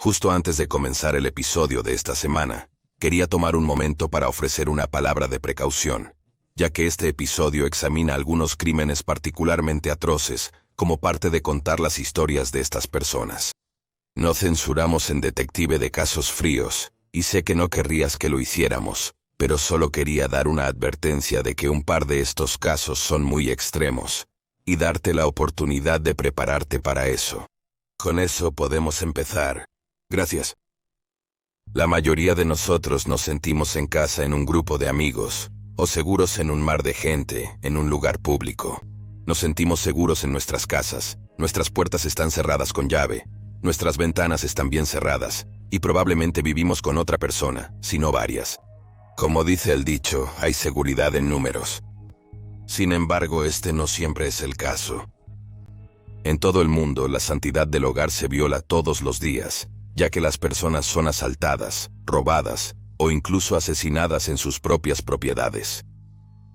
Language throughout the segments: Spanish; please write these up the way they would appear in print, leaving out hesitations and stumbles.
Justo antes de comenzar el episodio de esta semana, quería tomar un momento para ofrecer una palabra de precaución, ya que este episodio examina algunos crímenes particularmente atroces como parte de contar las historias de estas personas. No censuramos en Detective de Casos Fríos, y sé que no querrías que lo hiciéramos, pero solo quería dar una advertencia de que un par de estos casos son muy extremos, y darte la oportunidad de prepararte para eso. Con eso podemos empezar. Gracias. La mayoría de nosotros nos sentimos en casa en un grupo de amigos, o seguros en un mar de gente, en un lugar público. Nos sentimos seguros en nuestras casas, nuestras puertas están cerradas con llave, nuestras ventanas están bien cerradas, y probablemente vivimos con otra persona, si no varias. Como dice el dicho, hay seguridad en números. Sin embargo, este no siempre es el caso. En todo el mundo, la santidad del hogar se viola todos los días, ya que las personas son asaltadas, robadas, o incluso asesinadas en sus propias propiedades.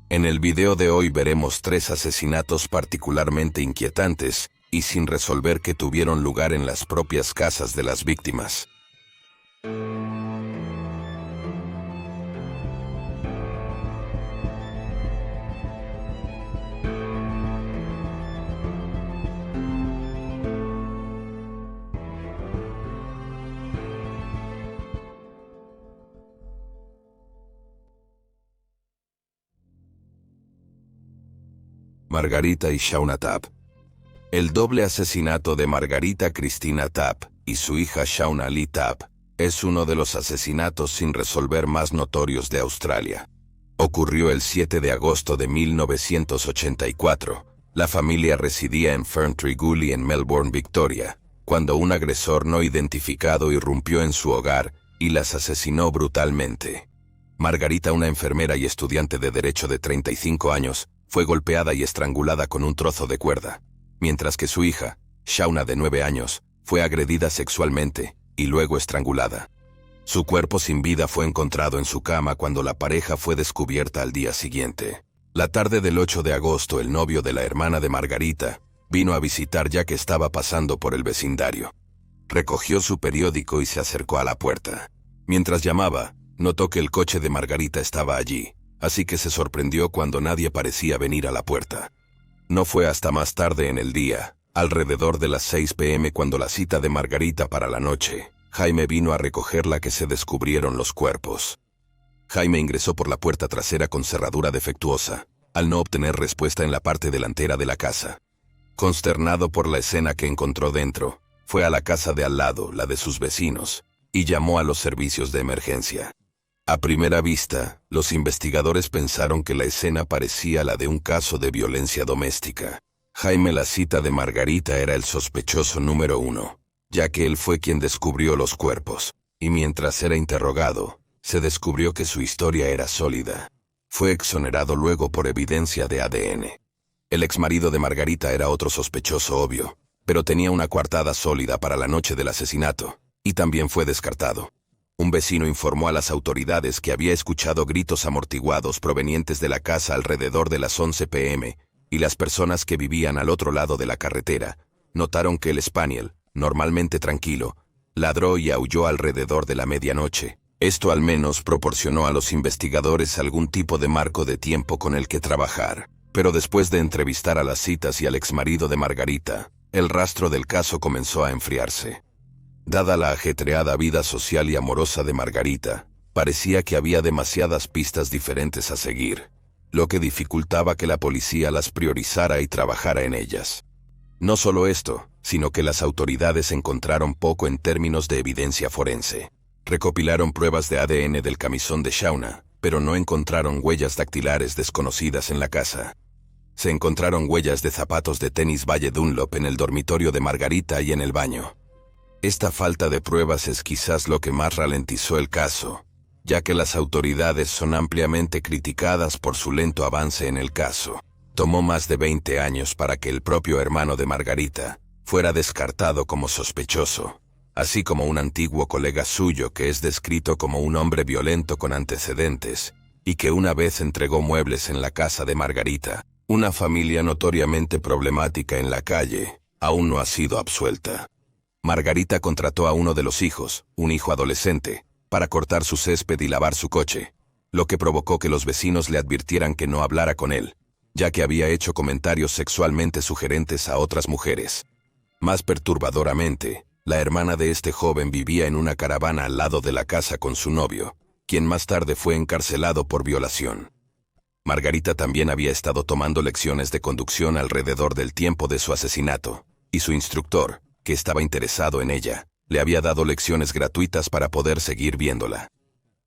En el video de hoy veremos 3 asesinatos particularmente inquietantes y sin resolver que tuvieron lugar en las propias casas de las víctimas. Margarita y Shauna Tapp. El doble asesinato de Margarita Christina Tapp y su hija Shauna Lee Tapp es uno de los asesinatos sin resolver más notorios de Australia. Ocurrió el 7 de agosto de 1984. La familia residía en Ferntree Gully en Melbourne, Victoria, cuando un agresor no identificado irrumpió en su hogar y las asesinó brutalmente. Margarita, una enfermera y estudiante de Derecho de 35 años, fue golpeada y estrangulada con un trozo de cuerda, mientras que su hija, Shauna de 9 años, fue agredida sexualmente y luego estrangulada. Su cuerpo sin vida fue encontrado en su cama cuando la pareja fue descubierta al día siguiente. La tarde del 8 de agosto, el novio de la hermana de Margarita vino a visitar ya que estaba pasando por el vecindario. Recogió su periódico y se acercó a la puerta. Mientras llamaba, notó que el coche de Margarita estaba allí, así que se sorprendió cuando nadie parecía venir a la puerta. No fue hasta más tarde en el día, alrededor de las 6 p.m. cuando la cita de Margarita para la noche, Jaime vino a recogerla, que se descubrieron los cuerpos. Jaime ingresó por la puerta trasera con cerradura defectuosa, al no obtener respuesta en la parte delantera de la casa. Consternado por la escena que encontró dentro, fue a la casa de al lado, la de sus vecinos, y llamó a los servicios de emergencia. A primera vista, los investigadores pensaron que la escena parecía la de un caso de violencia doméstica. Jaime, la cita de Margarita, era el sospechoso número 1, ya que él fue quien descubrió los cuerpos, y mientras era interrogado, se descubrió que su historia era sólida. Fue exonerado luego por evidencia de ADN. El exmarido de Margarita era otro sospechoso obvio, pero tenía una coartada sólida para la noche del asesinato, y también fue descartado. Un vecino informó a las autoridades que había escuchado gritos amortiguados provenientes de la casa alrededor de las 11 p.m., y las personas que vivían al otro lado de la carretera notaron que el Spaniel, normalmente tranquilo, ladró y aulló alrededor de la medianoche. Esto al menos proporcionó a los investigadores algún tipo de marco de tiempo con el que trabajar. Pero después de entrevistar a las citas y al exmarido de Margarita, el rastro del caso comenzó a enfriarse. Dada la ajetreada vida social y amorosa de Margarita, parecía que había demasiadas pistas diferentes a seguir, lo que dificultaba que la policía las priorizara y trabajara en ellas. No solo esto, sino que las autoridades encontraron poco en términos de evidencia forense. Recopilaron pruebas de ADN del camisón de Shauna, pero no encontraron huellas dactilares desconocidas en la casa. Se encontraron huellas de zapatos de tenis Valle Dunlop en el dormitorio de Margarita y en el baño. Esta falta de pruebas es quizás lo que más ralentizó el caso, ya que las autoridades son ampliamente criticadas por su lento avance en el caso. Tomó más de 20 años para que el propio hermano de Margarita fuera descartado como sospechoso, así como un antiguo colega suyo que es descrito como un hombre violento con antecedentes, y que una vez entregó muebles en la casa de Margarita. Una familia notoriamente problemática en la calle, aún no ha sido absuelta. Margarita contrató a uno de los hijos, un hijo adolescente, para cortar su césped y lavar su coche, lo que provocó que los vecinos le advirtieran que no hablara con él, ya que había hecho comentarios sexualmente sugerentes a otras mujeres. Más perturbadoramente, la hermana de este joven vivía en una caravana al lado de la casa con su novio, quien más tarde fue encarcelado por violación. Margarita también había estado tomando lecciones de conducción alrededor del tiempo de su asesinato, y su instructor, que estaba interesado en ella, le había dado lecciones gratuitas para poder seguir viéndola.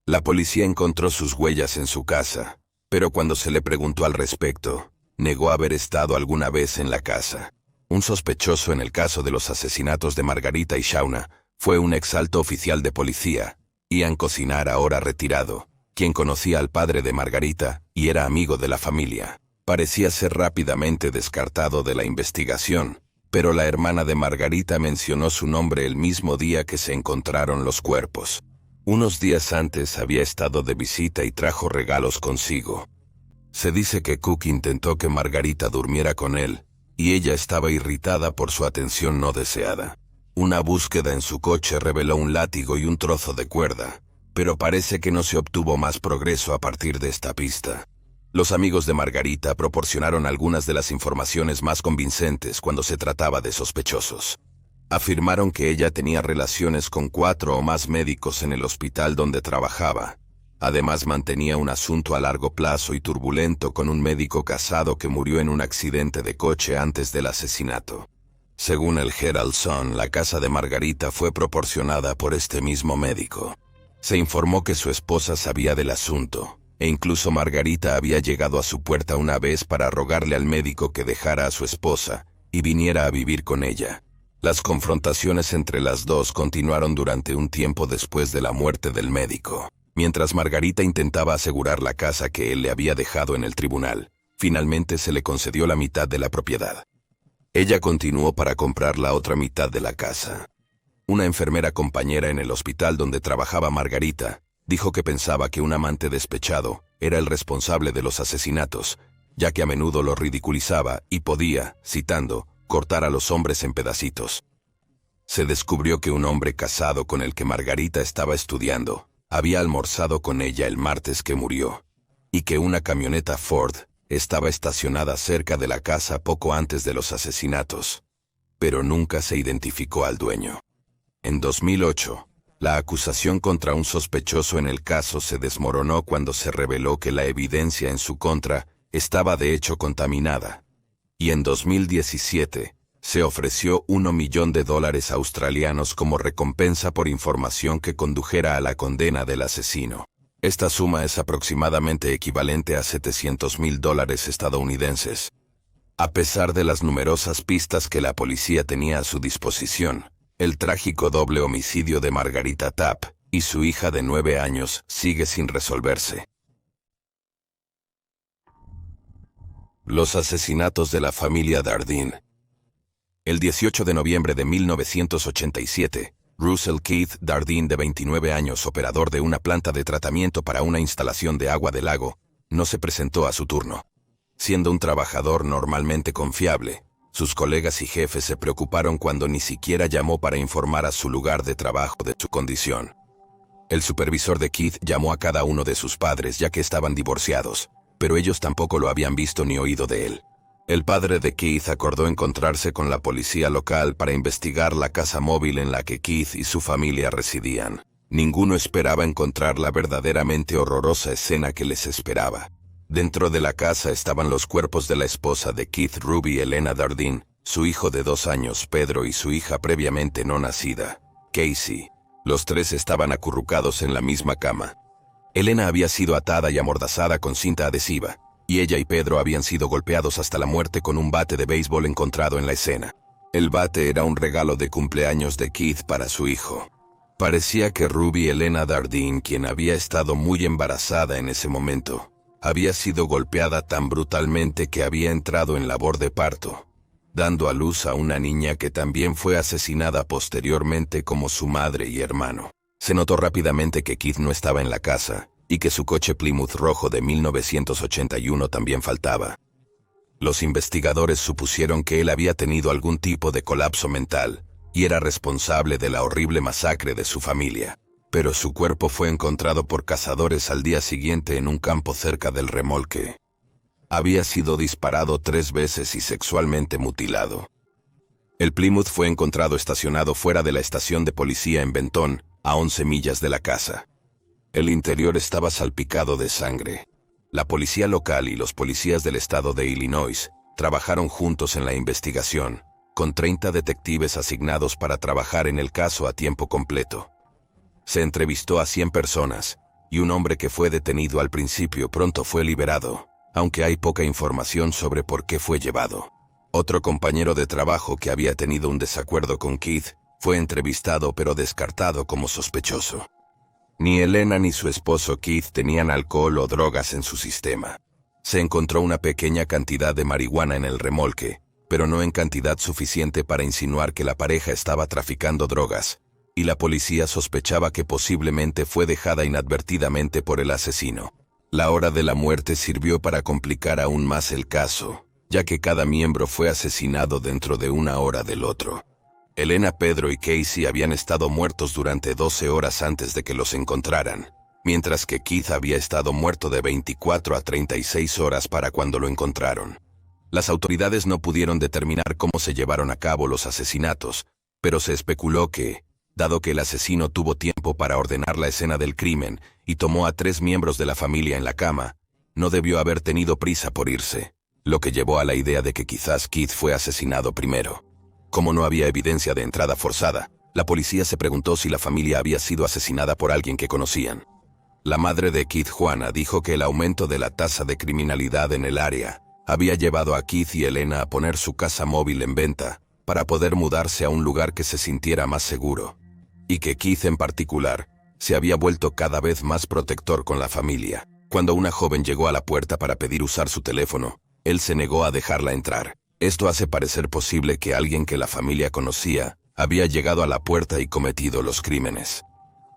La policía encontró sus huellas en su casa, pero cuando se le preguntó al respecto, negó haber estado alguna vez en la casa. Un sospechoso en el caso de los asesinatos de Margarita y Shauna fue un exalto oficial de policía, Ian Cosinar, ahora retirado, quien conocía al padre de Margarita y era amigo de la familia. Parecía ser rápidamente descartado de la investigación, pero la hermana de Margarita mencionó su nombre el mismo día que se encontraron los cuerpos. Unos días antes había estado de visita y trajo regalos consigo. Se dice que Cook intentó que Margarita durmiera con él, y ella estaba irritada por su atención no deseada. Una búsqueda en su coche reveló un látigo y un trozo de cuerda, pero parece que no se obtuvo más progreso a partir de esta pista. Los amigos de Margarita proporcionaron algunas de las informaciones más convincentes cuando se trataba de sospechosos. Afirmaron que ella tenía relaciones con 4 o más médicos en el hospital donde trabajaba. Además, mantenía un asunto a largo plazo y turbulento con un médico casado que murió en un accidente de coche antes del asesinato. Según el Herald Sun, la casa de Margarita fue proporcionada por este mismo médico. Se informó que su esposa sabía del asunto, e incluso Margarita había llegado a su puerta una vez para rogarle al médico que dejara a su esposa y viniera a vivir con ella. Las confrontaciones entre las dos continuaron durante un tiempo después de la muerte del médico. Mientras Margarita intentaba asegurar la casa que él le había dejado en el tribunal, finalmente se le concedió la mitad de la propiedad. Ella continuó para comprar la otra mitad de la casa. Una enfermera compañera en el hospital donde trabajaba Margarita dijo que pensaba que un amante despechado era el responsable de los asesinatos, ya que a menudo lo ridiculizaba y podía, citando, cortar a los hombres en pedacitos. Se descubrió que un hombre casado con el que Margarita estaba estudiando había almorzado con ella el martes que murió, y que una camioneta Ford estaba estacionada cerca de la casa poco antes de los asesinatos, pero nunca se identificó al dueño. En 2008, la acusación contra un sospechoso en el caso se desmoronó cuando se reveló que la evidencia en su contra estaba de hecho contaminada, y en 2017 se ofreció $1 millón australianos como recompensa por información que condujera a la condena del asesino. Esta suma es aproximadamente equivalente a $700,000 estadounidenses. A pesar de las numerosas pistas que la policía tenía a su disposición, el trágico doble homicidio de Margarita Tapp y su hija de 9 años sigue sin resolverse. Los asesinatos de la familia Dardeen. El 18 de noviembre de 1987, Russell Keith Dardeen, de 29 años, operador de una planta de tratamiento para una instalación de agua del lago, no se presentó a su turno. Siendo un trabajador normalmente confiable, sus colegas y jefes se preocuparon cuando ni siquiera llamó para informar a su lugar de trabajo de su condición. El supervisor de Keith llamó a cada uno de sus padres ya que estaban divorciados, pero ellos tampoco lo habían visto ni oído de él. El padre de Keith acordó encontrarse con la policía local para investigar la casa móvil en la que Keith y su familia residían. Ninguno esperaba encontrar la verdaderamente horrorosa escena que les esperaba. Dentro de la casa estaban los cuerpos de la esposa de Keith, Ruby Elena Dardeen, su hijo de 2 años, Pedro, y su hija previamente no nacida, Casey. Los 3 estaban acurrucados en la misma cama. Elena había sido atada y amordazada con cinta adhesiva, y ella y Pedro habían sido golpeados hasta la muerte con un bate de béisbol encontrado en la escena. El bate era un regalo de cumpleaños de Keith para su hijo. Parecía que Ruby Elena Dardeen, quien había estado muy embarazada en ese momento, había sido golpeada tan brutalmente que había entrado en labor de parto, dando a luz a una niña que también fue asesinada posteriormente como su madre y hermano. Se notó rápidamente que Keith no estaba en la casa, y que su coche Plymouth rojo de 1981 también faltaba. Los investigadores supusieron que él había tenido algún tipo de colapso mental, y era responsable de la horrible masacre de su familia. Pero su cuerpo fue encontrado por cazadores al día siguiente en un campo cerca del remolque. Había sido disparado 3 veces y sexualmente mutilado. El Plymouth fue encontrado estacionado fuera de la estación de policía en Benton, a 11 millas de la casa. El interior estaba salpicado de sangre. La policía local y los policías del estado de Illinois trabajaron juntos en la investigación, con 30 detectives asignados para trabajar en el caso a tiempo completo. Se entrevistó a 100 personas, y un hombre que fue detenido al principio pronto fue liberado, aunque hay poca información sobre por qué fue llevado. Otro compañero de trabajo que había tenido un desacuerdo con Keith fue entrevistado pero descartado como sospechoso. Ni Elena ni su esposo Keith tenían alcohol o drogas en su sistema. Se encontró una pequeña cantidad de marihuana en el remolque, pero no en cantidad suficiente para insinuar que la pareja estaba traficando drogas, y la policía sospechaba que posiblemente fue dejada inadvertidamente por el asesino. La hora de la muerte sirvió para complicar aún más el caso, ya que cada miembro fue asesinado dentro de 1 hora del otro. Elena, Pedro y Casey habían estado muertos durante 12 horas antes de que los encontraran, mientras que Keith había estado muerto de 24 a 36 horas para cuando lo encontraron. Las autoridades no pudieron determinar cómo se llevaron a cabo los asesinatos, pero se especuló que, dado que el asesino tuvo tiempo para ordenar la escena del crimen y tomó a 3 miembros de la familia en la cama, no debió haber tenido prisa por irse, lo que llevó a la idea de que quizás Keith fue asesinado primero. Como no había evidencia de entrada forzada, la policía se preguntó si la familia había sido asesinada por alguien que conocían. La madre de Keith, Juana, dijo que el aumento de la tasa de criminalidad en el área había llevado a Keith y Elena a poner su casa móvil en venta para poder mudarse a un lugar que se sintiera más seguro, y que Keith en particular se había vuelto cada vez más protector con la familia. Cuando una joven llegó a la puerta para pedir usar su teléfono, él se negó a dejarla entrar. Esto hace parecer posible que alguien que la familia conocía había llegado a la puerta y cometido los crímenes.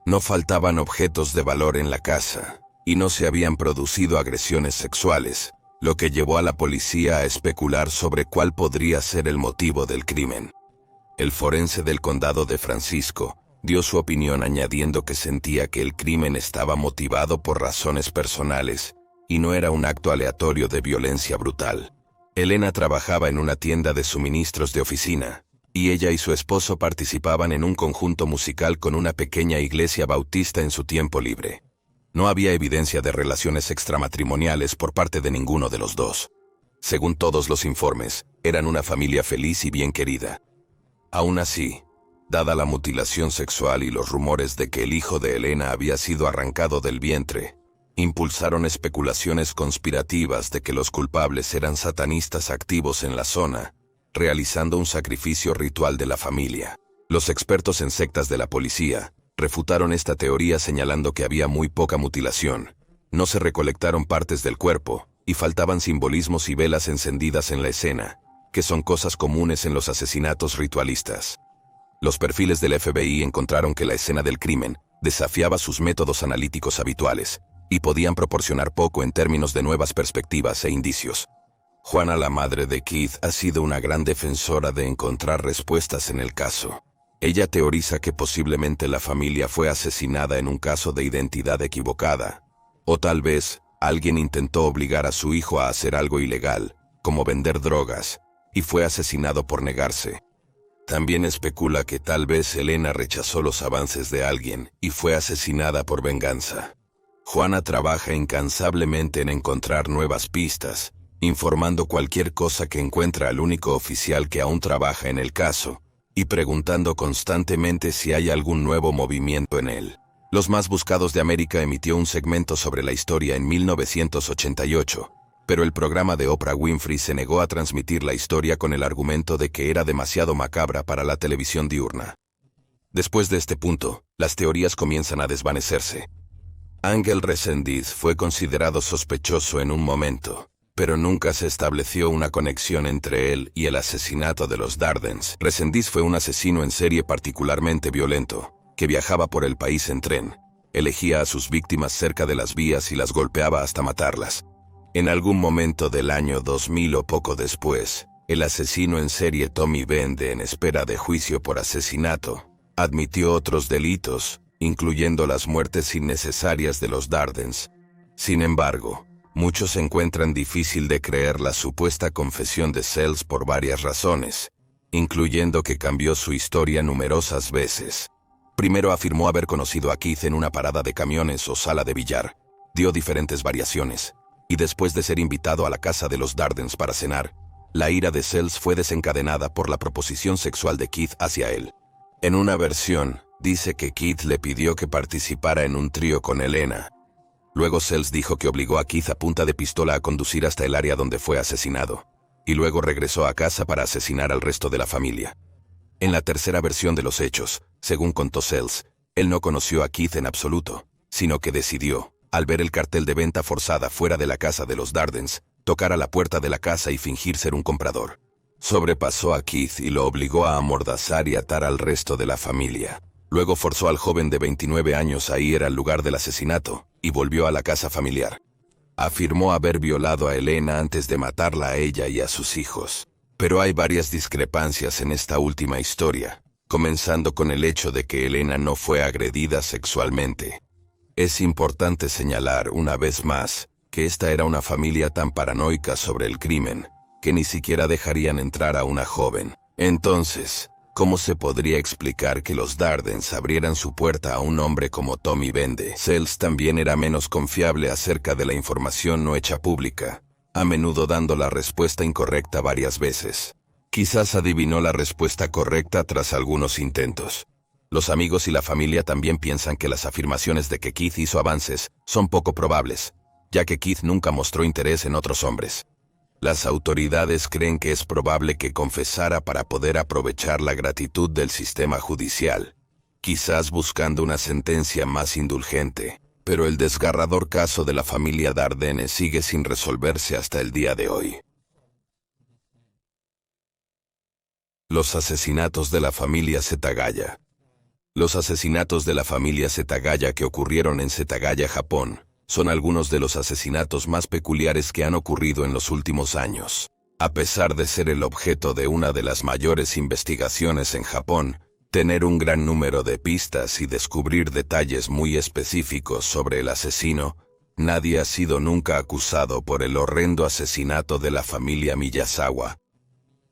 No faltaban objetos de valor en la casa, y no se habían producido agresiones sexuales, lo que llevó a la policía a especular sobre cuál podría ser el motivo del crimen. El forense del condado de Francisco dio su opinión añadiendo que sentía que el crimen estaba motivado por razones personales y no era un acto aleatorio de violencia brutal. Elena trabajaba en una tienda de suministros de oficina, y ella y su esposo participaban en un conjunto musical con una pequeña iglesia bautista en su tiempo libre. No había evidencia de relaciones extramatrimoniales por parte de ninguno de los dos. Según todos los informes, eran una familia feliz y bien querida. Aún así, dada la mutilación sexual y los rumores de que el hijo de Elena había sido arrancado del vientre, impulsaron especulaciones conspirativas de que los culpables eran satanistas activos en la zona, realizando un sacrificio ritual de la familia. Los expertos en sectas de la policía refutaron esta teoría señalando que había muy poca mutilación, no se recolectaron partes del cuerpo, y faltaban simbolismos y velas encendidas en la escena, que son cosas comunes en los asesinatos ritualistas. Los perfiles del FBI encontraron que la escena del crimen desafiaba sus métodos analíticos habituales, y podían proporcionar poco en términos de nuevas perspectivas e indicios. Juana, la madre de Keith, ha sido una gran defensora de encontrar respuestas en el caso. Ella teoriza que posiblemente la familia fue asesinada en un caso de identidad equivocada, o tal vez alguien intentó obligar a su hijo a hacer algo ilegal, como vender drogas, y fue asesinado por negarse. También especula que tal vez Elena rechazó los avances de alguien y fue asesinada por venganza. Juana trabaja incansablemente en encontrar nuevas pistas, informando cualquier cosa que encuentra al único oficial que aún trabaja en el caso, y preguntando constantemente si hay algún nuevo movimiento en él. Los Más Buscados de América emitió un segmento sobre la historia en 1988, pero el programa de Oprah Winfrey se negó a transmitir la historia con el argumento de que era demasiado macabra para la televisión diurna. Después de este punto, las teorías comienzan a desvanecerse. Ángel Resendiz fue considerado sospechoso en un momento, pero nunca se estableció una conexión entre él y el asesinato de los Dardens. Resendiz fue un asesino en serie particularmente violento, que viajaba por el país en tren, elegía a sus víctimas cerca de las vías y las golpeaba hasta matarlas. En algún momento del año 2000 o poco después, El asesino en serie Tommy Bende, en espera de juicio por asesinato, admitió otros delitos, incluyendo las muertes innecesarias de los Dardens. Sin embargo, muchos encuentran difícil de creer la supuesta confesión de Sells por varias razones, incluyendo que cambió su historia numerosas veces. Primero afirmó haber conocido a Keith en una parada de camiones o sala de billar. Dio diferentes variaciones, y después de ser invitado a la casa de los Dardens para cenar, la ira de Sells fue desencadenada por la proposición sexual de Keith hacia él. En una versión, dice que Keith le pidió que participara en un trío con Elena. Luego Sells dijo que obligó a Keith a punta de pistola a conducir hasta el área donde fue asesinado, y luego regresó a casa para asesinar al resto de la familia. En la tercera versión de los hechos, según contó Sells, él no conoció a Keith en absoluto, sino que decidió, al ver el cartel de venta forzada fuera de la casa de los Dardens, tocar a la puerta de la casa y fingir ser un comprador. Sobrepasó a Keith y lo obligó a amordazar y atar al resto de la familia. Luego forzó al joven de 29 años a ir al lugar del asesinato, y volvió a la casa familiar. Afirmó haber violado a Elena antes de matarla a ella y a sus hijos. Pero hay varias discrepancias en esta última historia, comenzando con el hecho de que Elena no fue agredida sexualmente. Es importante señalar, una vez más, que esta era una familia tan paranoica sobre el crimen, que ni siquiera dejarían entrar a una joven. Entonces, ¿cómo se podría explicar que los Dardens abrieran su puerta a un hombre como Tommy Bende? Sells también era menos confiable acerca de la información no hecha pública, a menudo dando la respuesta incorrecta varias veces. Quizás adivinó la respuesta correcta tras algunos intentos. Los amigos y la familia también piensan que las afirmaciones de que Keith hizo avances son poco probables, ya que Keith nunca mostró interés en otros hombres. Las autoridades creen que es probable que confesara para poder aprovechar la gratitud del sistema judicial, quizás buscando una sentencia más indulgente, pero el desgarrador caso de la familia Dardenne sigue sin resolverse hasta el día de hoy. Los asesinatos de la familia Setagaya. Los asesinatos de la familia Setagaya que ocurrieron en Setagaya, Japón, son algunos de los asesinatos más peculiares que han ocurrido en los últimos años. A pesar de ser el objeto de una de las mayores investigaciones en Japón, tener un gran número de pistas y descubrir detalles muy específicos sobre el asesino, nadie ha sido nunca acusado por el horrendo asesinato de la familia Miyazawa.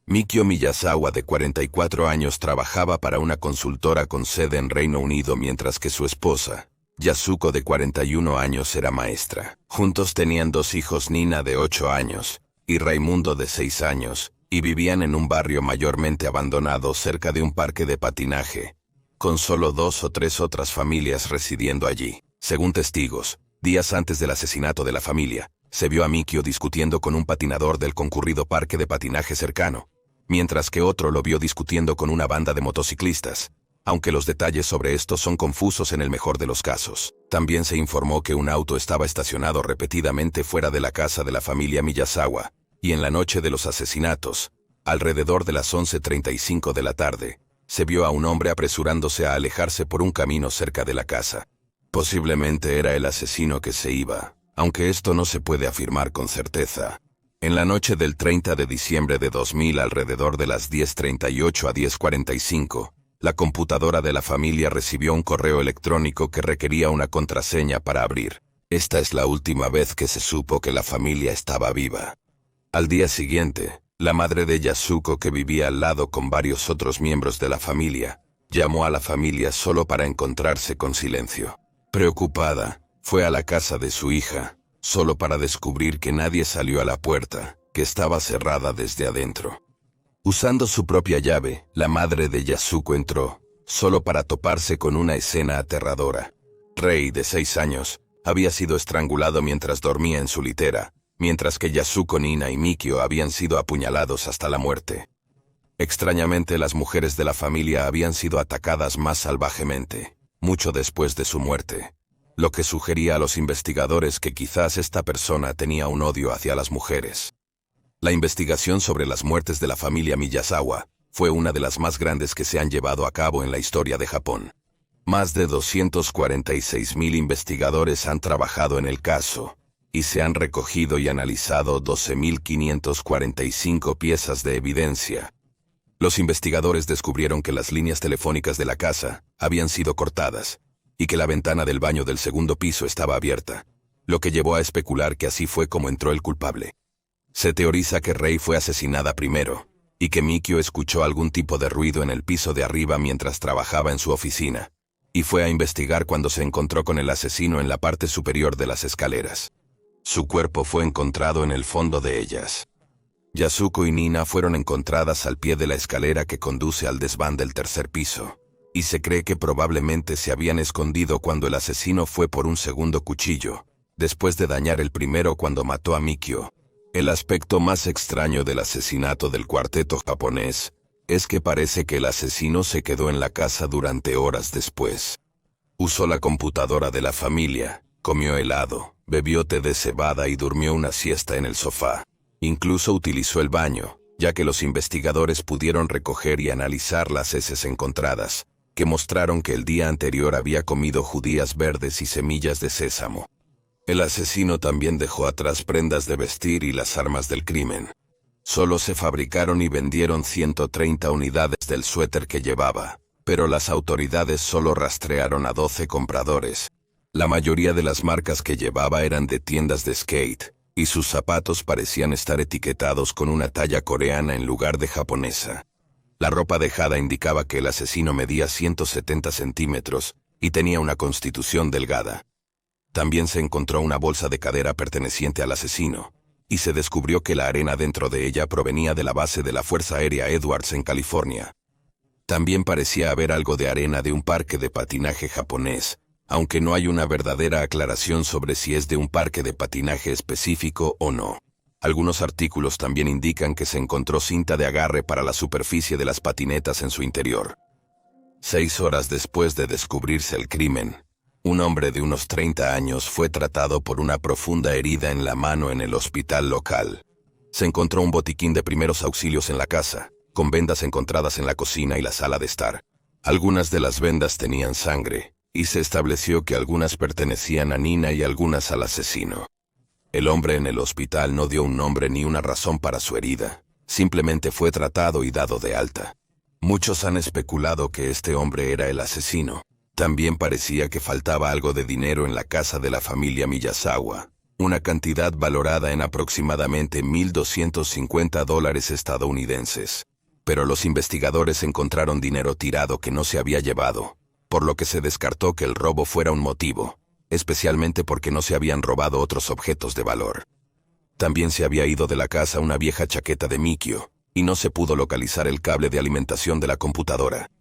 Mikio Miyazawa, de 44 años, trabajaba para una consultora con sede en Reino Unido, mientras que su esposa, Yasuko, de 41 años, era maestra. Juntos tenían dos hijos, Nina, de 8 años, y Raimundo, de 6 años, y vivían en un barrio mayormente abandonado cerca de un parque de patinaje, con solo 2 o 3 otras familias residiendo allí. Según testigos, días antes del asesinato de la familia, se vio a Mikio discutiendo con un patinador del concurrido parque de patinaje cercano, mientras que otro lo vio discutiendo con una banda de motociclistas, aunque los detalles sobre esto son confusos en el mejor de los casos. También se informó que un auto estaba estacionado repetidamente fuera de la casa de la familia Miyazawa, y en la noche de los asesinatos, alrededor de las 11:35 de la tarde, se vio a un hombre apresurándose a alejarse por un camino cerca de la casa. Posiblemente era el asesino que se iba, aunque esto no se puede afirmar con certeza. En la noche del 30 de diciembre de 2000, alrededor de las 10:38 a 10:45, la computadora de la familia recibió un correo electrónico que requería una contraseña para abrir. Esta es la última vez que se supo que la familia estaba viva. Al día siguiente, la madre de Yasuko, que vivía al lado con varios otros miembros de la familia, llamó a la familia solo para encontrarse con silencio. Preocupada, fue a la casa de su hija, solo para descubrir que nadie salió a la puerta, que estaba cerrada desde adentro. Usando su propia llave, la madre de Yasuko entró, solo para toparse con una escena aterradora. Rei, de 6 años, había sido estrangulado mientras dormía en su litera, mientras que Yasuko, Nina y Mikio habían sido apuñalados hasta la muerte. Extrañamente, las mujeres de la familia habían sido atacadas más salvajemente, mucho después de su muerte, lo que sugería a los investigadores que quizás esta persona tenía un odio hacia las mujeres. La investigación sobre las muertes de la familia Miyazawa fue una de las más grandes que se han llevado a cabo en la historia de Japón. Más de 246,000 investigadores han trabajado en el caso, y se han recogido y analizado 12.545 piezas de evidencia. Los investigadores descubrieron que las líneas telefónicas de la casa habían sido cortadas y que la ventana del baño del segundo piso estaba abierta, lo que llevó a especular que así fue como entró el culpable. Se teoriza que Ray fue asesinada primero y que Mikio escuchó algún tipo de ruido en el piso de arriba mientras trabajaba en su oficina, y fue a investigar cuando se encontró con el asesino en la parte superior de las escaleras. Su cuerpo fue encontrado en el fondo de ellas. Yasuko y Nina fueron encontradas al pie de la escalera que conduce al desván del tercer piso, y se cree que probablemente se habían escondido cuando el asesino fue por un segundo cuchillo, después de dañar el primero cuando mató a Mikio. El aspecto más extraño del asesinato del cuarteto japonés es que parece que el asesino se quedó en la casa durante horas después. Usó la computadora de la familia, comió helado, bebió té de cebada y durmió una siesta en el sofá. Incluso utilizó el baño, ya que los investigadores pudieron recoger y analizar las heces encontradas, que mostraron que el día anterior había comido judías verdes y semillas de sésamo. El asesino también dejó atrás prendas de vestir y las armas del crimen. Solo se fabricaron y vendieron 130 unidades del suéter que llevaba, pero las autoridades solo rastrearon a 12 compradores. La mayoría de las marcas que llevaba eran de tiendas de skate, y sus zapatos parecían estar etiquetados con una talla coreana en lugar de japonesa. La ropa dejada indicaba que el asesino medía 170 centímetros y tenía una constitución delgada. También se encontró una bolsa de cadera perteneciente al asesino, y se descubrió que la arena dentro de ella provenía de la base de la Fuerza Aérea Edwards en California. También parecía haber algo de arena de un parque de patinaje japonés, aunque no hay una verdadera aclaración sobre si es de un parque de patinaje específico o no. Algunos artículos también indican que se encontró cinta de agarre para la superficie de las patinetas en su interior. 6 horas después de descubrirse el crimen, un hombre de unos 30 años fue tratado por una profunda herida en la mano en el hospital local. Se encontró un botiquín de primeros auxilios en la casa, con vendas encontradas en la cocina y la sala de estar. Algunas de las vendas tenían sangre, y se estableció que algunas pertenecían a Nina y algunas al asesino. El hombre en el hospital no dio un nombre ni una razón para su herida, simplemente fue tratado y dado de alta. Muchos han especulado que este hombre era el asesino. También parecía que faltaba algo de dinero en la casa de la familia Miyazawa, una cantidad valorada en aproximadamente $1,250 estadounidenses. Pero los investigadores encontraron dinero tirado que no se había llevado, por lo que se descartó que el robo fuera un motivo, especialmente porque no se habían robado otros objetos de valor. También se había ido de la casa una vieja chaqueta de Mikio, y no se pudo localizar el cable de alimentación de la computadora.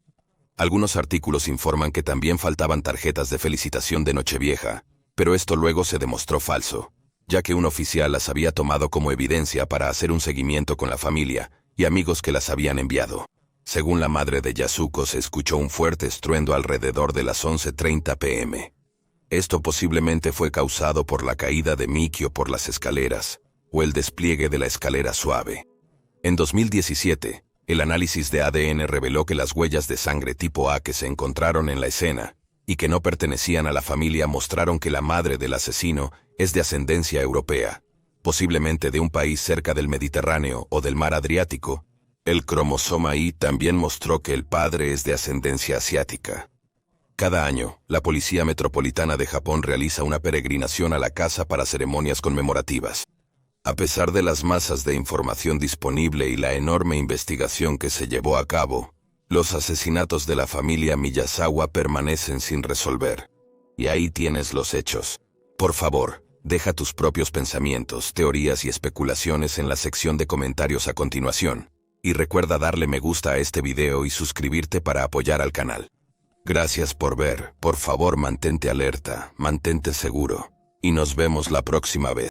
Algunos artículos informan que también faltaban tarjetas de felicitación de Nochevieja, pero esto luego se demostró falso, ya que un oficial las había tomado como evidencia para hacer un seguimiento con la familia y amigos que las habían enviado. Según la madre de Yasuko, se escuchó un fuerte estruendo alrededor de las 11:30 p.m. Esto posiblemente fue causado por la caída de Mikio por las escaleras, o el despliegue de la escalera suave. En 2017, el análisis de ADN reveló que las huellas de sangre tipo A que se encontraron en la escena, y que no pertenecían a la familia, mostraron que la madre del asesino es de ascendencia europea, posiblemente de un país cerca del Mediterráneo o del mar Adriático. El cromosoma Y también mostró que el padre es de ascendencia asiática. Cada año, la Policía Metropolitana de Japón realiza una peregrinación a la casa para ceremonias conmemorativas. A pesar de las masas de información disponible y la enorme investigación que se llevó a cabo, los asesinatos de la familia Miyazawa permanecen sin resolver. Y ahí tienes los hechos. Por favor, deja tus propios pensamientos, teorías y especulaciones en la sección de comentarios a continuación. Y recuerda darle me gusta a este video y suscribirte para apoyar al canal. Gracias por ver, por favor mantente alerta, mantente seguro, y nos vemos la próxima vez.